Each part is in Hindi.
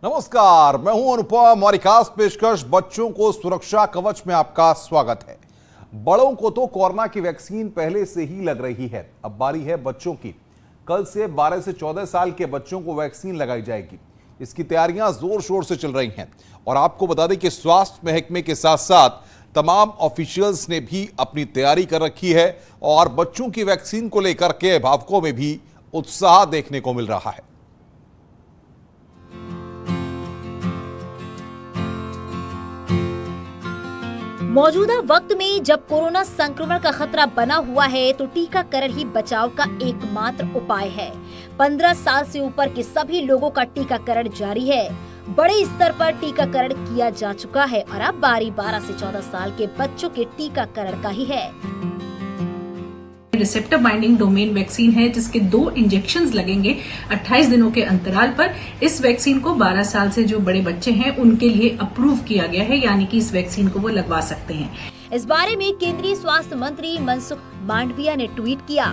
नमस्कार, मैं हूं अनुपम और खास पेशकश बच्चों को सुरक्षा कवच में आपका स्वागत है। बड़ों को तो कोरोना की वैक्सीन पहले से ही लग रही है, अब बारी है बच्चों की। कल से 12 से 14 साल के बच्चों को वैक्सीन लगाई जाएगी। इसकी तैयारियां जोर शोर से चल रही हैं और आपको बता दें कि स्वास्थ्य महकमे के साथ साथ तमाम ऑफिशियल्स ने भी अपनी तैयारी कर रखी है और बच्चों की वैक्सीन को लेकर के अभिभावकों में भी उत्साह देखने को मिल रहा है। मौजूदा वक्त में जब कोरोना संक्रमण का खतरा बना हुआ है तो टीकाकरण ही बचाव का एकमात्र उपाय है। 15 साल से ऊपर के सभी लोगों का टीकाकरण जारी है। बड़े स्तर पर टीकाकरण किया जा चुका है और अब बारी 12 से 14 साल के बच्चों के टीकाकरण का ही है। रिसेप्टर बाइंडिंग डोमेन वैक्सीन है जिसके 2 इंजेक्शंस लगेंगे 28 दिनों के अंतराल पर। इस वैक्सीन को 12 साल से जो बड़े बच्चे हैं उनके लिए अप्रूव किया गया है, यानी कि इस वैक्सीन को वो लगवा सकते हैं। इस बारे में केंद्रीय स्वास्थ्य मंत्री मनसुख मांडविया ने ट्वीट किया,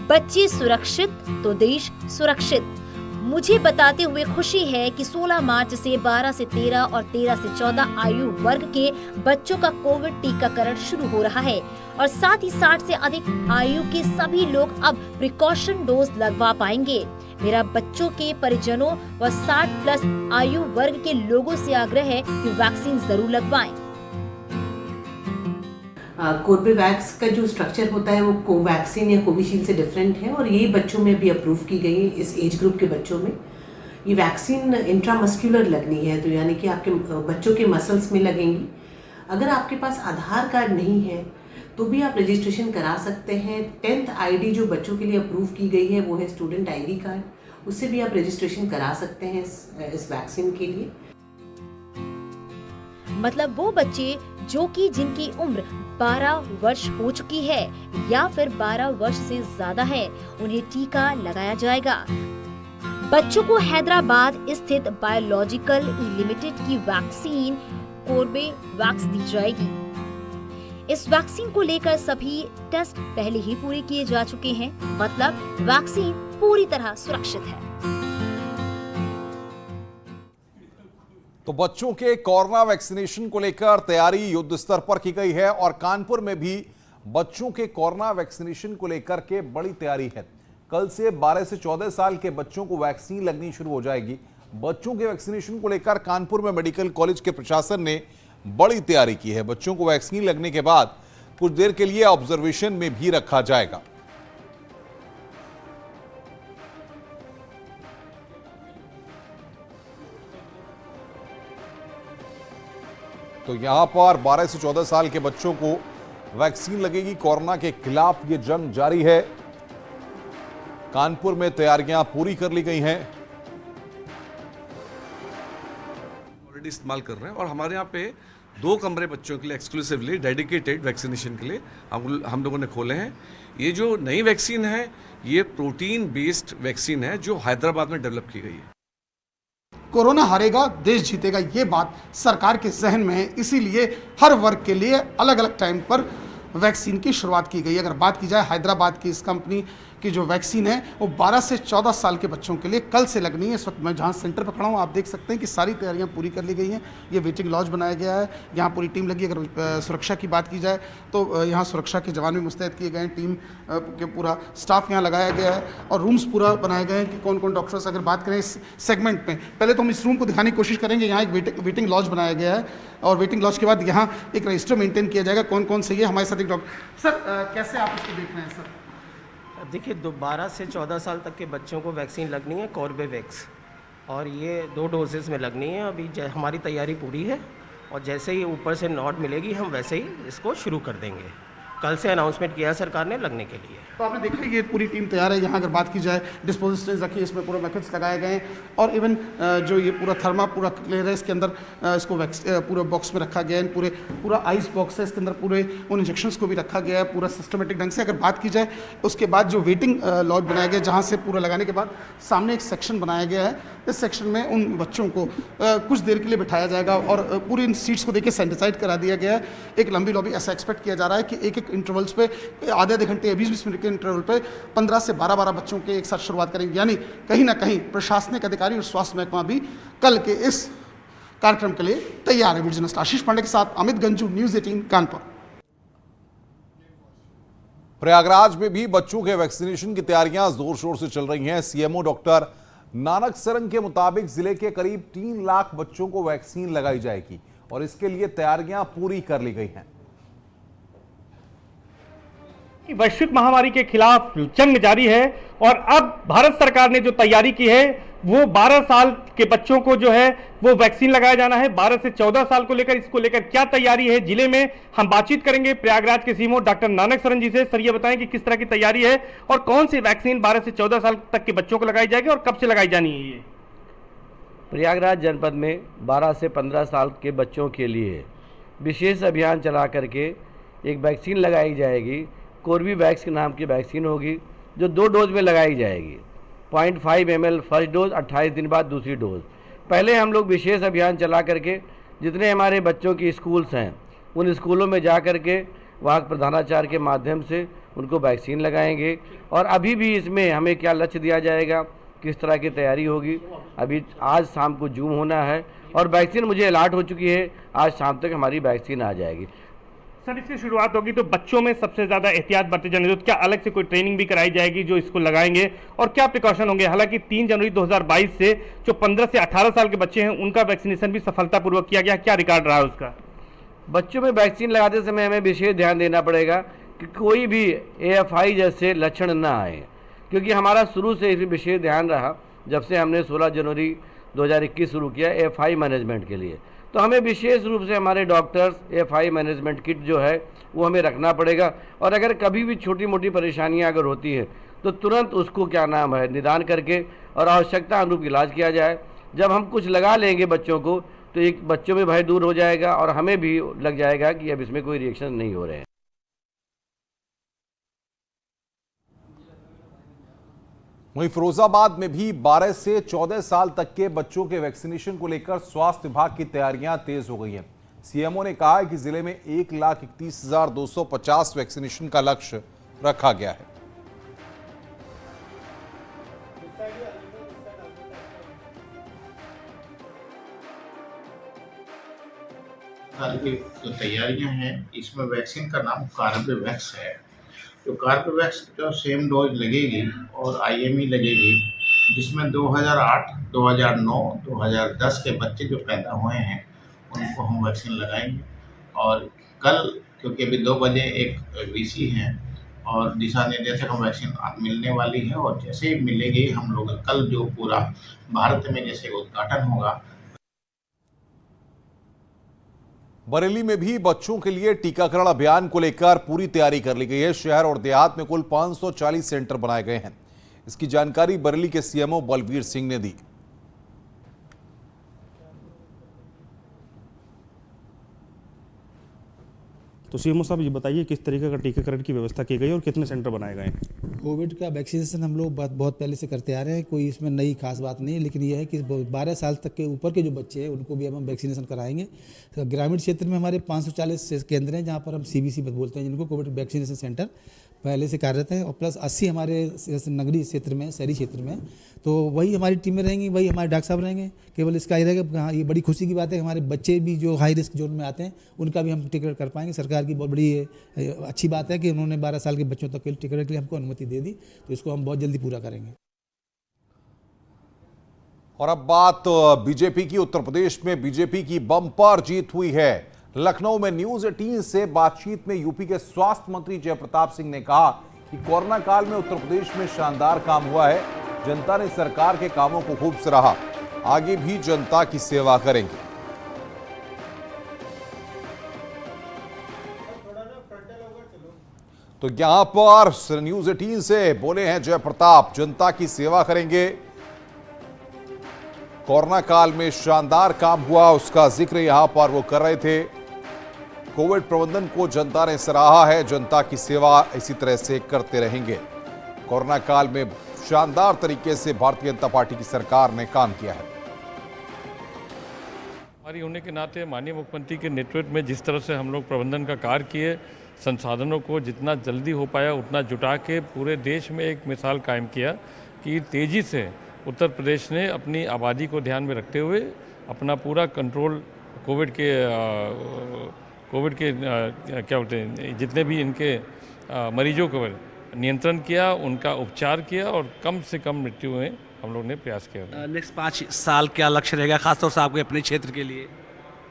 बच्चे सुरक्षित तो देश सुरक्षित। मुझे बताते हुए खुशी है कि 16 मार्च से 12 से 13 और 13 से 14 आयु वर्ग के बच्चों का कोविड टीकाकरण शुरू हो रहा है और साथ ही 60 से अधिक आयु के सभी लोग अब प्रिकॉशन डोज लगवा पाएंगे। मेरा बच्चों के परिजनों व 60 प्लस आयु वर्ग के लोगों से आग्रह है कि वैक्सीन जरूर लगवाएं। कोर्बेवैक्स का जो स्ट्रक्चर होता है वो कोवैक्सीन या कोविशील्ड से डिफरेंट है और ये बच्चों में भी अप्रूव की गई है। इस एज ग्रुप के बच्चों में ये वैक्सीन इंट्रामस्कुलर लगनी है, तो यानी कि आपके बच्चों के मसल्स में लगेंगी। अगर आपके पास आधार कार्ड नहीं है तो भी आप रजिस्ट्रेशन करा सकते हैं। 10th आईडी जो बच्चों के लिए अप्रूव की गई है वो है स्टूडेंट आईडी कार्ड, उससे भी आप रजिस्ट्रेशन करा सकते हैं इस वैक्सीन के लिए। मतलब वो बच्चे जो कि जिनकी उम्र 12 वर्ष हो चुकी है या फिर 12 वर्ष से ज्यादा है, उन्हें टीका लगाया जाएगा। बच्चों को हैदराबाद स्थित बायोलॉजिकल लिमिटेड की वैक्सीन कोर्बेवैक्स दी जाएगी। इस वैक्सीन को लेकर सभी टेस्ट पहले ही पूरे किए जा चुके हैं, मतलब वैक्सीन पूरी तरह सुरक्षित है। तो बच्चों के कोरोना वैक्सीनेशन को लेकर तैयारी युद्ध स्तर पर की गई है और कानपुर में भी बच्चों के कोरोना वैक्सीनेशन को लेकर के बड़ी तैयारी है। कल से 12 से 14 साल के बच्चों को वैक्सीन लगनी शुरू हो जाएगी। बच्चों के वैक्सीनेशन को लेकर कानपुर में मेडिकल कॉलेज के प्रशासन ने बड़ी तैयारी की है। बच्चों को वैक्सीन लगने के बाद कुछ देर के लिए ऑब्जर्वेशन में भी रखा जाएगा। तो यहां पर 12 से 14 साल के बच्चों को वैक्सीन लगेगी। कोरोना के खिलाफ ये जंग जारी है। कानपुर में तैयारियां पूरी कर ली गई हैं। ऑलरेडी इस्तेमाल कर रहे हैं और हमारे यहाँ पे 2 कमरे बच्चों के लिए एक्सक्लूसिवली डेडिकेटेड वैक्सीनेशन के लिए हम लोगों ने खोले हैं। ये जो नई वैक्सीन है ये प्रोटीन बेस्ड वैक्सीन है जो हैदराबाद में डेवलप की गई है। कोरोना हारेगा देश जीतेगा, ये बात सरकार के जहन में है, इसीलिए हर वर्ग के लिए अलग अलग टाइम पर वैक्सीन की शुरुआत की गई। अगर बात की जाए हैदराबाद की इस कंपनी की जो वैक्सीन है वो 12 से 14 साल के बच्चों के लिए कल से लगनी है। इस वक्त मैं जहां सेंटर पर खड़ा हूं आप देख सकते हैं कि सारी तैयारियां पूरी कर ली गई हैं। ये वेटिंग लॉज बनाया गया है, यहाँ पूरी टीम लगी। अगर सुरक्षा की बात की जाए तो यहाँ सुरक्षा के जवान भी मुस्तैद किए गए हैं, टीम के पूरा स्टाफ यहाँ लगाया गया है और रूम्स पूरा बनाए गए हैं कि कौन कौन डॉक्टर्स। अगर बात करें इस सेगमेंट में, पहले तो हम इस रूम को दिखाने की कोशिश करेंगे। यहाँ एक वेटिंग लॉज बनाया गया है और वेटिंग लॉज के बाद यहाँ एक रजिस्टर मेंटेन किया जाएगा कौन कौन से। ये हमारे साथ एक डॉक्टर सर, कैसे आप इसको देख रहे हैं सर? देखिए 12 से 14 साल तक के बच्चों को वैक्सीन लगनी है कोर्बेवैक्स और ये 2 डोजेस में लगनी है। अभी हमारी तैयारी पूरी है और जैसे ही ऊपर से नोट मिलेगी हम वैसे ही इसको शुरू कर देंगे। कल से अनाउंसमेंट किया है सरकार ने लगने के लिए। तो आपने देखा ये पूरी टीम तैयार है। यहाँ अगर बात की जाए डिस्पोजिशंस रखी, इसमें पूरे मैकेट्स लगाए गए हैं और इवन जो ये पूरा थर्मा पूरा क्लियर है, इसके अंदर इसको पूरे बॉक्स में रखा गया है। पूरा आइस बॉक्स है, इसके अंदर पूरे उन इंजेक्शंस को भी रखा गया है पूरा सिस्टमेटिक ढंग से। अगर बात की जाए उसके बाद जो वेटिंग लॉज बनाया गया जहाँ से पूरा लगाने के बाद सामने एक सेक्शन बनाया गया है। इस सेक्शन में उन बच्चों को कुछ देर के लिए बिठाया जाएगा और पूरी इन सीट्स को देखिए सैनिटाइज करा दिया गया है। एक लंबी लॉबी, ऐसा एक्सपेक्ट किया जा रहा है कि एक इंटरवल्स पे, आधे घंटे 20-20 मिनट के इंटरवल पे 15 से 12 बच्चों के एक साथ शुरुआत करेंगे। यानी कहीं ना कहीं प्रशासनिक अधिकारी और स्वास्थ्य महकमा भी कल के इस कार्यक्रम के लिए तैयार है। वीडियो जर्नलिस्ट आशीष पांडे के साथ अमित गंजू, न्यूज़ 18 कानपुर। प्रयागराज में भी बच्चों के वैक्सीनेशन की तैयारियां जोर शोर से चल रही हैं। सीएमओ डॉक्टर नानक सरंग के मुताबिक जिले के करीब 3 लाख बच्चों को वैक्सीन लगाई जाएगी और इसके लिए तैयारियां पूरी कर ली गई हैं। वैश्विक महामारी के खिलाफ जंग जारी है और अब भारत सरकार ने जो तैयारी की है वो 12 साल के बच्चों को जो है वो वैक्सीन लगाया जाना है। 12 से 14 साल को लेकर, इसको लेकर क्या तैयारी है जिले में, हम बातचीत करेंगे प्रयागराज के सीएमओ डॉक्टर नानक सरन जी से। सर, ये बताएं कि किस तरह की तैयारी है और कौन सी वैक्सीन 12 से 14 साल तक के बच्चों को लगाई जाएगी और कब से लगाई जानी है। ये प्रयागराज जनपद में 12 से 15 साल के बच्चों के लिए विशेष अभियान चला करके एक वैक्सीन लगाई जाएगी। कोर्बेवैक्स के नाम की वैक्सीन होगी जो 2 डोज में लगाई जाएगी। 0.5 ml फर्स्ट डोज, 28 दिन बाद दूसरी डोज। पहले हम लोग विशेष अभियान चला करके जितने हमारे बच्चों की स्कूल्स हैं उन स्कूलों में जा करके वहाँ प्रधानाचार्य के माध्यम से उनको वैक्सीन लगाएंगे। और अभी भी इसमें हमें क्या लक्ष्य दिया जाएगा, किस तरह की तैयारी होगी, अभी आज शाम को जूम होना है और वैक्सीन मुझे अलॉट हो चुकी है। आज शाम तक हमारी वैक्सीन आ जाएगी। सर, इसकी शुरुआत होगी तो बच्चों में सबसे ज़्यादा एहतियात बरते जाने, तो क्या अलग से कोई ट्रेनिंग भी कराई जाएगी जो इसको लगाएंगे और क्या प्रिकॉशन होंगे? हालांकि 3 जनवरी 2022 से जो 15 से 18 साल के बच्चे हैं उनका वैक्सीनेशन भी सफलतापूर्वक किया गया, क्या रिकॉर्ड रहा है उसका? बच्चों में वैक्सीन लगाते समय हमें विशेष ध्यान देना पड़ेगा कि कोई भी AFI जैसे लक्षण ना आए, क्योंकि हमारा शुरू से इस विशेष ध्यान रहा जब से हमने 16 जनवरी 2021 शुरू किया AFI मैनेजमेंट के लिए। तो हमें विशेष रूप से हमारे डॉक्टर्स AFI मैनेजमेंट किट जो है वो हमें रखना पड़ेगा और अगर कभी भी छोटी मोटी परेशानियां अगर होती है तो तुरंत उसको क्या नाम है निदान करके और आवश्यकता अनुरूप इलाज किया जाए। जब हम कुछ लगा लेंगे बच्चों को तो एक बच्चों में भय दूर हो जाएगा और हमें भी लग जाएगा कि अब इसमें कोई रिएक्शन नहीं हो रहे हैं। वहीं फिरोजाबाद में भी 12 से 14 साल तक के बच्चों के वैक्सीनेशन को लेकर स्वास्थ्य विभाग की तैयारियां तेज हो गई हैं। सीएमओ ने कहा है कि जिले में 1,31,250 वैक्सीनेशन का लक्ष्य रखा गया है। की जो तैयारियां हैं इसमें वैक्सीन का नाम कोर्बेवैक्स है। तो कोर्बेवैक्स का सेम डोज लगेगी और IME लगेगी, जिसमें 2008, 2009, 2010 के बच्चे जो पैदा हुए हैं उनको हम वैक्सीन लगाएंगे। और कल क्योंकि अभी 2 बजे एक VC हैं और दिशा निर्देशक हम वैक्सीन मिलने वाली है और जैसे ही मिलेगी हम लोग कल जो पूरा भारत में जैसे उद्घाटन होगा। बरेली में भी बच्चों के लिए टीकाकरण अभियान को लेकर पूरी तैयारी कर ली गई है। शहर और देहात में कुल 540 सेंटर बनाए गए हैं। इसकी जानकारी बरेली के सीएमओ बलवीर सिंह ने दी। तो सीएमओ साहब ये बताइए किस तरीके का टीकाकरण की व्यवस्था की गई और कितने सेंटर बनाए गए हैं? कोविड का वैक्सीनेशन हम लोग बहुत पहले से करते आ रहे हैं, कोई इसमें नई खास बात नहीं है, लेकिन यह है कि 12 साल तक के ऊपर के जो बच्चे हैं उनको भी हम वैक्सीनेशन कराएंगे। तो ग्रामीण क्षेत्र में हमारे 540 केंद्र हैं जहाँ पर हम CBC बोलते हैं, जिनको कोविड वैक्सीनेशन सेंटर पहले से कार्यरत हैं और प्लस 80 हमारे नगरीय क्षेत्र में, शहरी क्षेत्र में। तो वही हमारी टीमें रहेंगी, वही हमारे डॉक्टर साहब रहेंगे। केवल इसका ही रहेगा, हाँ ये बड़ी खुशी की बात है, हमारे बच्चे भी जो हाई रिस्क जोन में आते हैं उनका भी हम टिकट कर पाएंगे। सरकार की बहुत बड़ी अच्छी बात है कि उन्होंने 12 साल के बच्चों तक के टिकट के लिए हमको अनुमति दे दी, तो इसको हम बहुत जल्दी पूरा करेंगे। और अब बात बीजेपी की। उत्तर प्रदेश में बीजेपी की बम्पर जीत हुई है। लखनऊ में न्यूज़ 18 से बातचीत में यूपी के स्वास्थ्य मंत्री जयप्रताप सिंह ने कहा कि कोरोना काल में उत्तर प्रदेश में शानदार काम हुआ है। जनता ने सरकार के कामों को खूब सराहा, आगे भी जनता की सेवा करेंगे। तो यहां पर न्यूज़ 18 से बोले हैं जयप्रताप, जनता की सेवा करेंगे। कोरोना काल में शानदार काम हुआ उसका जिक्र यहां पर वो कर रहे थे। कोविड प्रबंधन को जनता ने सराहा है, जनता की सेवा इसी तरह से करते रहेंगे। कोरोना काल में शानदार तरीके से भारतीय जनता पार्टी की सरकार ने काम किया है। हमारी होने के नाते माननीय मुख्यमंत्री के नेतृत्व में जिस तरह से हम लोग प्रबंधन का कार्य किए, संसाधनों को जितना जल्दी हो पाया उतना जुटा के पूरे देश में एक मिसाल कायम किया कि तेज़ी से उत्तर प्रदेश ने अपनी आबादी को ध्यान में रखते हुए अपना पूरा कंट्रोल कोविड के क्या बोलते हैं जितने भी इनके मरीजों को नियंत्रण किया, उनका उपचार किया और कम से कम मृत्यु में हम लोग ने प्रयास किया। नेक्स्ट 5 साल क्या लक्ष्य रहेगा खासतौर से आपके अपने क्षेत्र के लिए?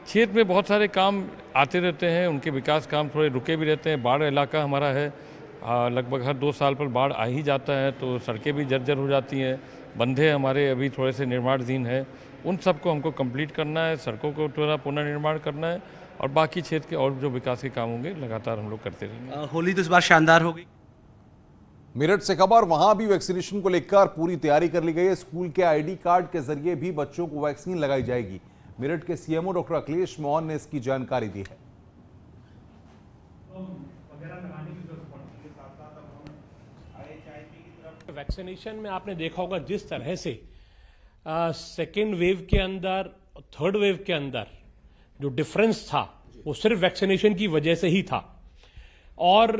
क्षेत्र में बहुत सारे काम आते रहते हैं, उनके विकास काम थोड़े रुके भी रहते हैं। बाढ़ इलाका हमारा है, लगभग हर 2 साल पर बाढ़ आ ही जाता है, तो सड़कें भी जर्जर हो जाती हैं। बंधे हमारे अभी थोड़े से निर्माणाधीन है, उन सबको हमको कंप्लीट करना है, सड़कों को थोड़ा पुनर्निर्माण करना है और बाकी क्षेत्र के और जो विकास के काम होंगे लगातार हम लोग करते रहेंगे। होली तो इस बार शानदार होगी। मेरठ से खबर, वहां भी वैक्सीनेशन को लेकर पूरी तैयारी कर ली गई है। स्कूल के आईडी कार्ड के जरिए भी बच्चों को वैक्सीन लगाई जाएगी। मेरठ के सीएमओ डॉक्टर अखिलेश मोहन ने इसकी जानकारी दी है। वैक्सीनेशन में आपने देखा होगा जिस तरह से सेकेंड वेव के अंदर, थर्ड वेव के अंदर जो डिफरेंस था वो सिर्फ वैक्सीनेशन की वजह से ही था। और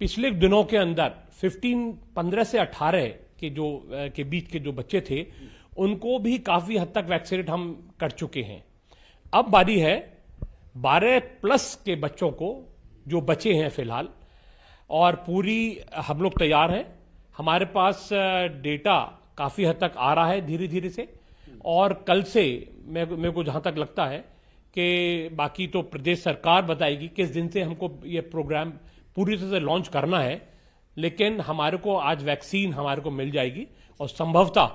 पिछले दिनों के अंदर 15 से 18 के बीच के जो बच्चे थे उनको भी काफी हद तक वैक्सीनेट हम कर चुके हैं। अब बारी है 12+ के बच्चों को जो बचे हैं फिलहाल, और पूरी हम लोग तैयार हैं। हमारे पास डेटा काफी हद तक आ रहा है धीरे धीरे से, और कल से मेरे को जहां तक लगता है कि बाकी तो प्रदेश सरकार बताएगी किस दिन से हमको ये प्रोग्राम पूरी तरह से लॉन्च करना है, लेकिन हमारे को आज वैक्सीन हमारे को मिल जाएगी और संभवतः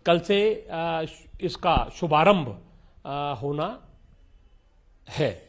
कल से इसका शुभारंभ होना है।